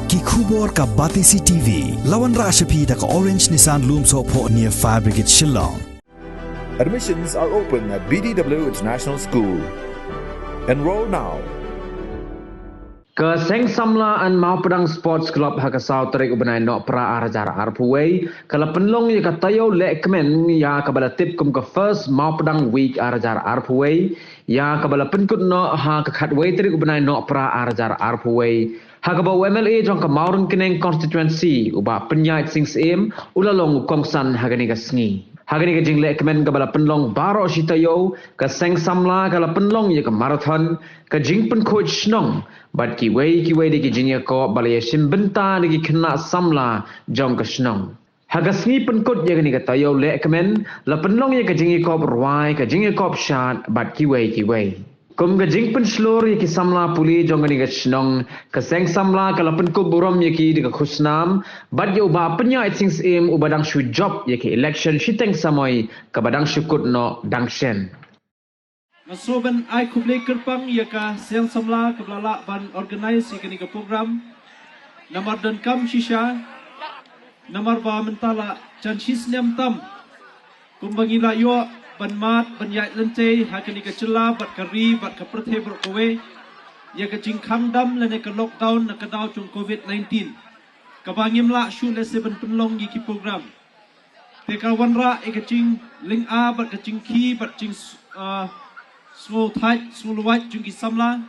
Ki khubor ka Batisi TV. Lawan Rashapi da ka Orange Nissan Lumso po near Fire Brigade Shillong. Admissions are open at BDW International School. Enroll now. Ke Seng Samla an Mau Pedang Sports Club Hakasau Terik Ubenai Nok Pra Arajar Arpuway Kala Penlong ya katayo lekmen ya kabala tip kum ke first Mau Pedang Week Arajar Arpuway ya kabala penkut no ha kakatway Terik Ubenai Nok Pra Arajar Arpuway Hakaba MLA jong ke Maurun Keneng constituency uba penyait sing sem ulalong kongsan hagani gasngi Hagani ke jing lekmen kabala penlong baro shitayo ke Seng Samla kala penlong ya ke marathon ke jing pen coach nong bat ki wei di ki jing ya ko balaya sim benta di kena samla jong ke snong hagasni pen coach ya ni katayo lekmen la penlong ya ke jing ko ruai ke jing ko shat bat ki wei kum ke jing pen slor ya ki samla puli jong ni ke snong ke Seng Samla kala pen ko buram ya ki di ke khusnam bat ya uba penya it sings im ubadang shu job ya ki election shiteng samoi ke badang syukut no dangshen Masoban ai kublai kerpang ya ka Seng Samla keblala ban organize ya ke program namar dan kam shisha namar ba mentala chan shisnem tam kumbangila yo ban mat ban yai lente hakani ke cela bat kari bat ke perthe bro kowe ya ke jingkham dam lene ke lockdown na ke dau chung covid-19 kabangim la shu le seben penlong ki program te kawanra e ke jing ling a bat ke jing ki bat jing Small tight, small white, jungki samla,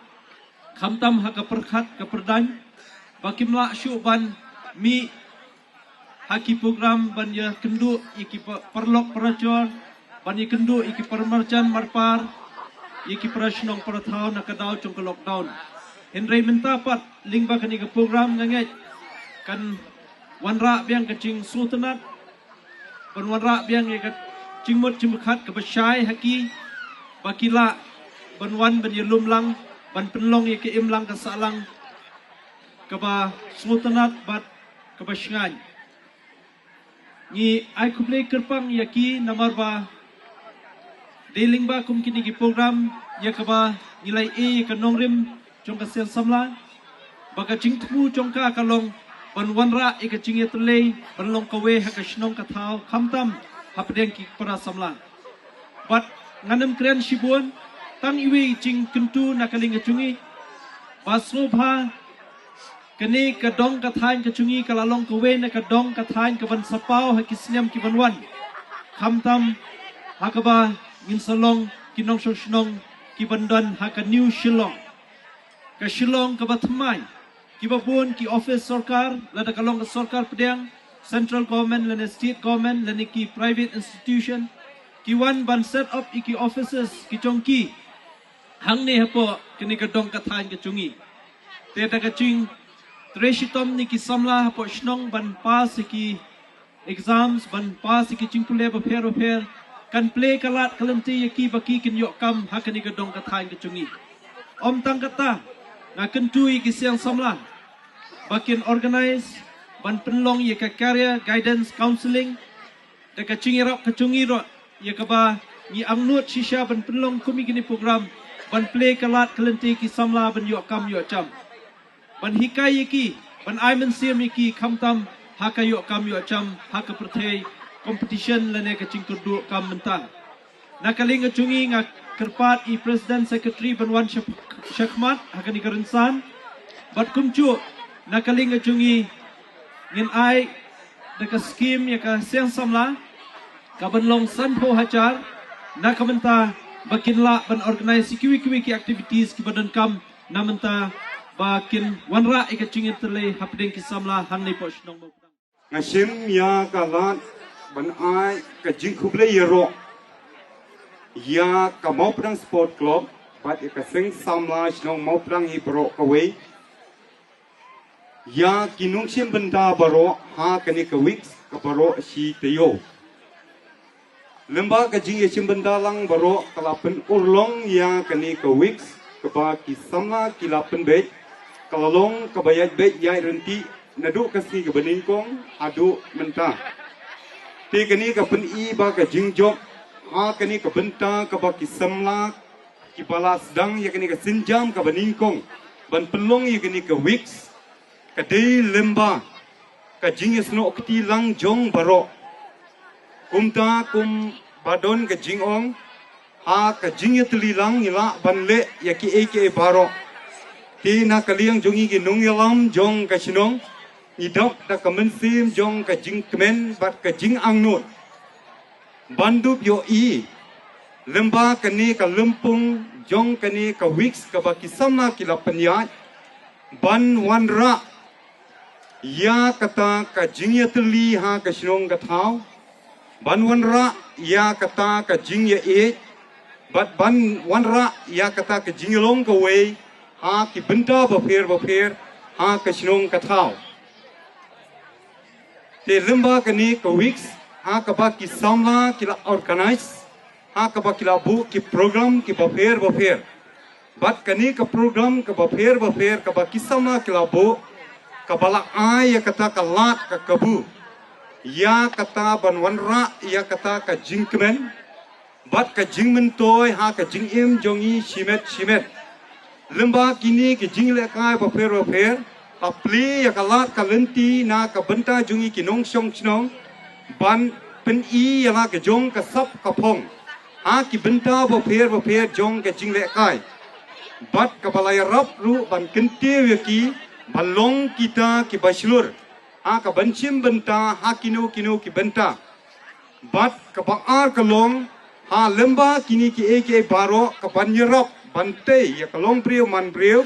kamtam haka perkat ke perdan, bakimla syu ban mi haki program ban ya kendu iki perlok peracor, ban ya kendu iki permarjan marpar, iki perasnong peratau nak kedau cung ke lockdown. Henry minta pat ling bakan iki program nganget kan wanra biang kecing sultanat, ban wanra biang ya cingmut cimkat ke besyai haki. Bakila banwan ban yelum lang ban penlong ye ke imlang ke salang ke ba sultanat bat ke ba shngan ni ai kublai kerpang ye ki namar ba dealing ba kum kini ki program ye ke ba nilai e ke nongrim jong ka Seng Samla baka jing tu jong ka kalong ban wanra e ke jing ye tele ban long ka we ha ka shnong ka thau khamtam hapdeng ki para samla bat nganam kren shibun tang iwi jing kentu nakaling kecungi basrobha kene kadong kathain kecungi kalalong kowe na kadong kathain kaban sapau hakisniam kibanwan khamtam hakaba ngin salong kinong sosnong kibandan haka new shillong ka shillong kabatmai kibabun ki office sarkar lada kalong ka sarkar pedang central government lane state government lane ki private institution Kiwan ban set up iki offices ki chongki hang ne hapo kini kadong kathain ke chungi te ta ka ching treshitom ni ki samla hapo shnong ban pass iki exams ban pass iki chingpule ba pher kan play kalat kalanti iki baki kin yok kam hakani kadong kathain ke chungi om tang kata na kentu iki Seng Samla bakin organize ban penlong ye ka career guidance counseling ta ka chingi rok ka chungi ro ya kaba ni angnut shisha ban penlong kumi kini program ban play kalat kelenti ki samla ban yo kam yo cham ban hikai ki ban aiman sim ki khamtam haka yo kam yo cham haka perthei competition lane ka cingkurdu kam mentang nakaling chungi nga kerpat I president secretary ban wan shakmat haka ni karensan bat kumchu nakaling chungi ngin ai deka scheme ya ka Seng Samla kabanlong sanpo hajar na kamenta bakinla ban organize kiwi ki activities ki badan kam namenta bakin wanra ikachingin tele hapding ki samla hanni poshnong mo ngasim ya kalat ban ai ka jingkuble yero ya ka Mau Pedang Sport Club bat ka Seng Samla snong Mau Pedang hibro kawe ya kinung sim benda baro ha kani ka weeks ka baro si teyo Lemba kajing yesim bendalang baro kalapen urlong yang kani ke weeks keba kisamla kilapen bet kalalong kebayat bet yai renti nadu kasni ke beningkong adu mentah ti kani ke pen I ba kajing job ha kani ke benta keba kisamla kipala sedang ya kani ke sinjam ke beningkong ban pelong ya kani ke weeks kadai lemba ka jing esno kti lang jong baro kumta kum badon ka jing ong ha ka jing tli lang ila banle yaki eke baro ti na kaliang jongi ki nung yalam jong ka sinong idok da kamensim jong ka jing kemen bat ka jing angnut bandup yo i lemba kani ka lempung jong kani ka weeks ka bakisama kila penyat ban wanra ya kata ka jingya teli ha ka sinong ka thau ban wanra ya kata ka jingya e bat ban wanra ya kata ka jinglong ka we ha ki benta ba pher ha ka sinong ka thau te lemba kani ka weeks ha ka bakisama kila organize ha ka bakila bu ki program ki ba pher bat kani ka program ka ba pher ka bakisama kila bu kabala ay ya kata kalat ka kabu ya kata banwanra ya kata ka jingkmen bat ka jingmen toy ha ka jingim jongi shimet lemba kini ki jingle kai ba pher apli ya kalat ka lenti na ka benta jongi ki nong song chnong ban pen i ya la ka jong ka sap ka phong ha ki benta ba pher jong ka jingle kai bat ka balai rap ru ban kente ki balong kita ki baslur ha ka banchim benta ha kino ki benta bat ka baar kalong ha lemba kini ki eke baro ka banyerop bante ya kalong priu man priu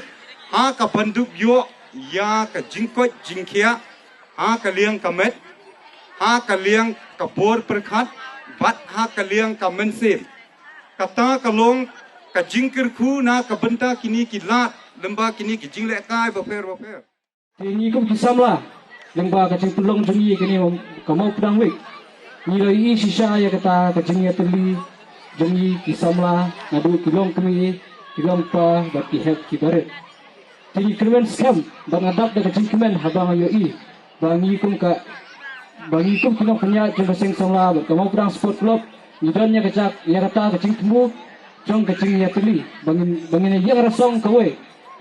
ha ka banduk yo ya ka jingkot jingkhia ha ka liang kamet ha ka liang ka bor perkhat bat ha ka liang ka mensip kata kalong ka jingkir khu na ka benta kini ki lat lemba kini ki jingle kai ba pher ni kum kisam lah lemba ka jing pelong jengi kini ka mau pedang wik ni lai sisa ya kata ka jing ya teli jengi kisam lah ngadu kilong kemi kilong pa ba ki hep ki baret ti kremen scam bang adap da ka jing kemen habang yo i bangi kum kilong kenya jeng seng samla ka mau pedang sport club ni dan ya kata ka jing temu jong ka jing ya teli bangin ya rasong ka we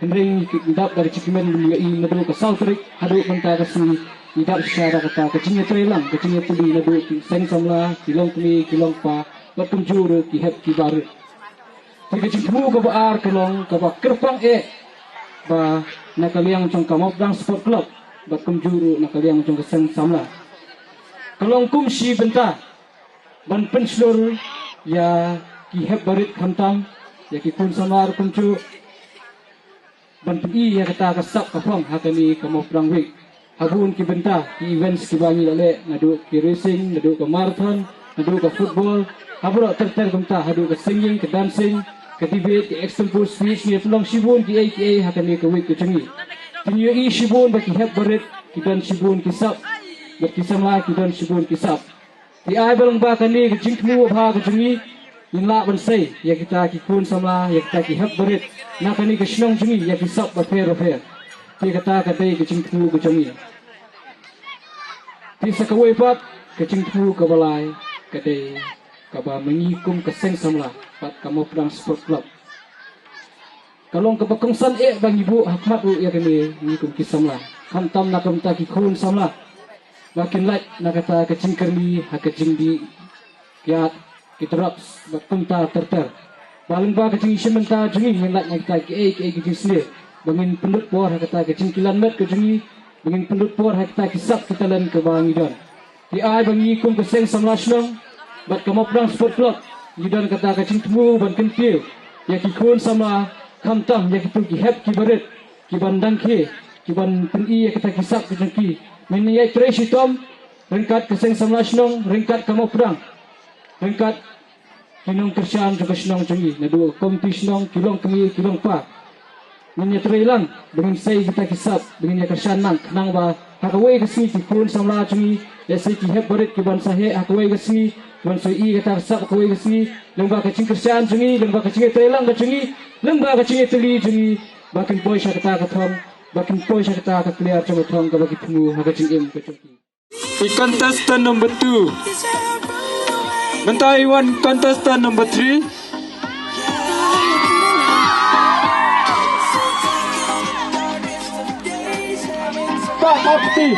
Henry idap dari cikimen beliau ini nadu ke Southrick hadu mentah ke sini idap secara kata kecingnya terelang kecingnya tuli nadu seng samla kilong kemi kilong pa batum juru ki hep ki baru tiga cipu ke baar kilong ke ba kerpang ba nakaliang cong kamop dang sport club batum juru nakaliang cong ke seng samla kilong kum si benta ban penslur ya ki hep barit khantam ya ki pun samar kumcu bantu ya kata kasap kapong hakani kamu perang week habun ki benta ki events ki bangi lale ngadu ki racing ngadu ke marathon ngadu ke football habro terter kumta hadu ke singing ke dancing ke debate ke extempore speech ni tulong sibun ki AKA hakani ke week ke cengi tinyu i sibun baki heb baret ki dan sibun ki sap baki sama ki dan sibun ki sap ti ai balong ba kani ke jingmu ba ke cengi inla bansai ya kita ki kun samla ya kita ki heb baret na kani ke shnong jungi ya ki sap ba pher ti kata dei ke jingtu ke jungi ti sakawai pat ke jingtu ke balai ke dei ka ba mengikum ke seng samla pat kamu pedang sport club kalong ke bakongsan bang ibu hakmat ya kani mengikum ki samla hantam na kamta ki kun samla makin lait na kata ke jingkerli ha ke jingdi ya kita berpunta terter. Paling ba kecing sementa jengi mengat yang kita kecing sendiri. Bangin pendut por kata kecing kilometer ke jengi. Bangin pendut por kita kisap kita lan ke bangidon. Di ai bangi kum ke seng samlasnong. Bat kamu perang sport club. Gidon kata kecing temu ban kentil. Ya kikun sama kamtam ya kitu ki hep ki baret. Ki bandang ke. Ki ban peni ya kita kisap ke jengi. Meniyai trace tom. Ringkat ke seng samlasnong. Ringkat kamu perang. Ringkat kinong kersian juga senang cengi, nadu kompis nong kilong kemi kilong pa, menyetrai lang dengan saya kita kisap dengan kersian nang kenang ba hakawai kesini kipun samla cengi, ya saya kihep berit kiban sahe hakawai kesini, kiban saya i kata kisap hakawai kesini, lembah kecing kersian cengi, lembah kecing etrai lang cengi, lembah kecing etli cengi, bakin poi saya kata kathong, bakin poi saya kata kakliar cengi thong kabaki temu hakacing im kecengki. Contestant number 2. Bentai one contestant number 3. Pak Thakti.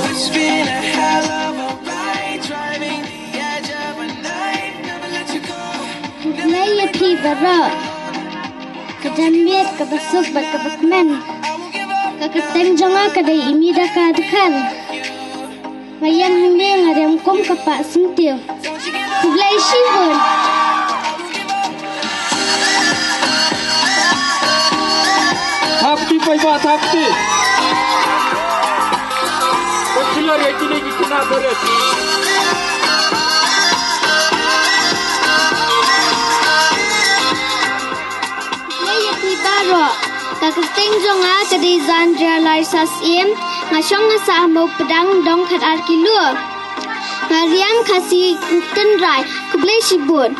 It's been a hell of a ride, driving the edge of a night, never let you go. Laya pi barot, kejamiat kebasuk bat kebakmen, kaketeng jonga kadai imida kadekal. Mayang hingga ngadem kom kapak sentil, kublai shibun. Thakti pai Pak Thakti. Betul ya kini kita beres. Laya pi barot, kaketeng jonga kadai Zandria Larisas im, ngasong ngasa mau pedang dong kat arkilur. Ngariang kasih kenrai kublai shibun.